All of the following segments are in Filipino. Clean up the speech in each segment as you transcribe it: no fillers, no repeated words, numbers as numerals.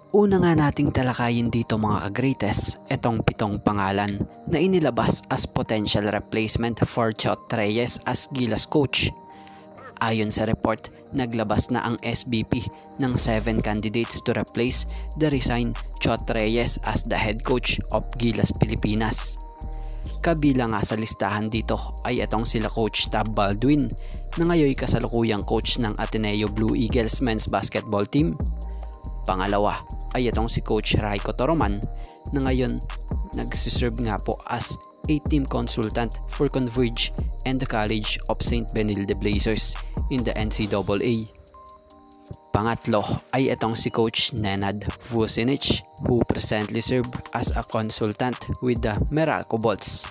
Una nga nating talakayin dito mga ka-greatest, etong 7 pangalan na inilabas as potential replacement for Chot Reyes as Gilas coach. Ayon sa report, naglabas na ang SBP ng 7 candidates to replace the resigned Chot Reyes as the head coach of Gilas Pilipinas. Kabilang nga sa listahan dito ay itong sila Coach Tab Baldwin na ngayon kasalukuyang coach ng Ateneo Blue Eagles men's basketball team. Pangalawa ay itong si Coach Raiko Toroman na ngayon nagsiserve nga po as a team consultant for Converge and the College of St. Benilde Blazers in the NCAA. Pangatlo ay itong si Coach Nenad Vucinic who presently serve as a consultant with the Meralco Bolts.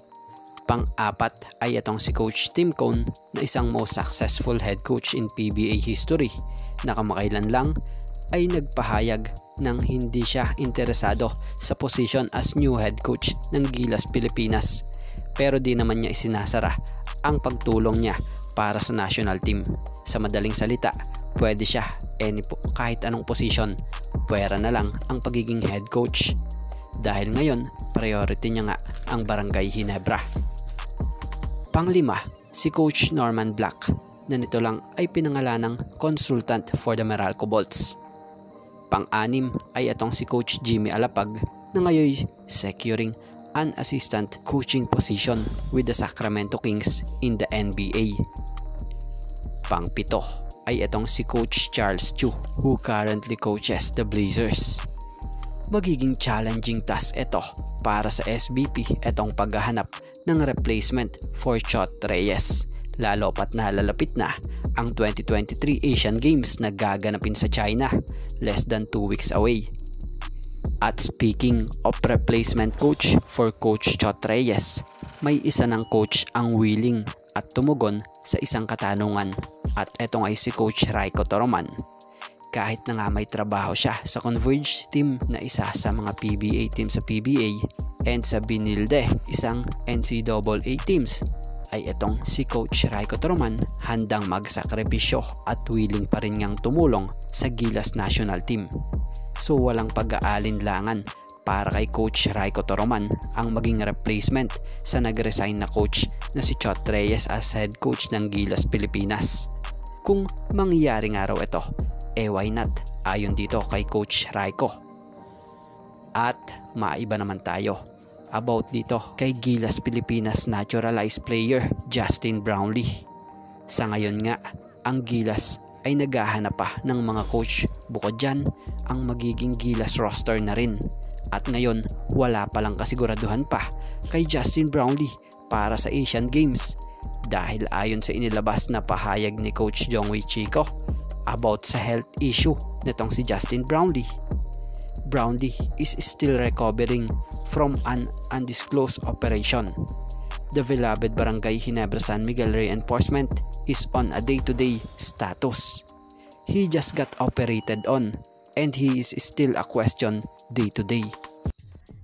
Pang-apat ay itong si Coach Tim Cone na isang most successful head coach in PBA history na kamakailan lang ay nagpahayag nang hindi siya interesado sa position as new head coach ng Gilas Pilipinas, pero di naman niya isinasara ang pagtulong niya para sa national team. Sa madaling salita, pwede siya kahit anong position, pwera na lang ang pagiging head coach dahil ngayon priority niya nga ang Barangay Ginebra. Panglima, si Coach Norman Black na nito lang ay pinangalanang consultant for the Meralco Bolts. Pang-anim ay itong si Coach Jimmy Alapag na ngayon securing an assistant coaching position with the Sacramento Kings in the NBA. Pang-pito ay itong si Coach Charles Chu who currently coaches the Blazers. Magiging challenging task ito para sa SBP itong paghahanap ng replacement for Chot Reyes, lalo pat nalalapit na ang 2023 Asian Games na gaganapin sa China, less than 2 weeks away. At speaking of replacement coach for Coach Chot Reyes, may isa ng coach ang willing at tumugon sa isang katanungan, at etong ay si Coach Raiko Toroman. Kahit na nga may trabaho siya sa Converge team na isa sa mga PBA team sa PBA and sa Benilde, isang NCAA teams, ay itong si Coach Raiko Toroman handang magsakripisyo at willing pa rin ngang tumulong sa Gilas national team. So walang pag-aalinlangan para kay Coach Raiko Toroman ang maging replacement sa nag-resign na coach na si Chot Reyes as head coach ng Gilas Pilipinas. Kung mangyayari nga raw ito, why not ayon dito kay Coach Raiko. At maiba naman tayo about dito kay Gilas Pilipinas naturalized player Justin Brownlee. Sa ngayon nga, ang Gilas ay naghahanap pa ng mga coach. Bukod dyan, ang magiging Gilas roster na rin. At ngayon, wala palang kasiguraduhan pa kay Justin Brownlee para sa Asian Games dahil ayon sa inilabas na pahayag ni Coach Jongwei Chico about sa health issue nitong si Justin Brownlee. Brownlee is still recovering from an undisclosed operation. The beloved Barangay Ginebra San Miguel reinforcement is on a day-to-day status. He just got operated on and he is still a question day-to-day.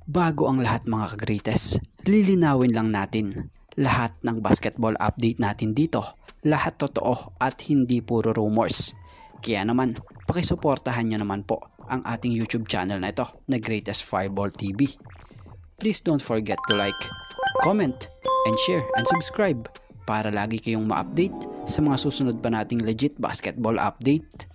Bago ang lahat mga ka-greatest, lilinawin lang natin lahat ng basketball update natin dito. Lahat totoo at hindi puro rumors. Kaya naman, pakisuportahan nyo naman po ang ating YouTube channel na ito na Greatest Fireball TV. Please don't forget to like, comment, and share and subscribe para lagi kayong ma-update sa mga susunod pa nating legit basketball update.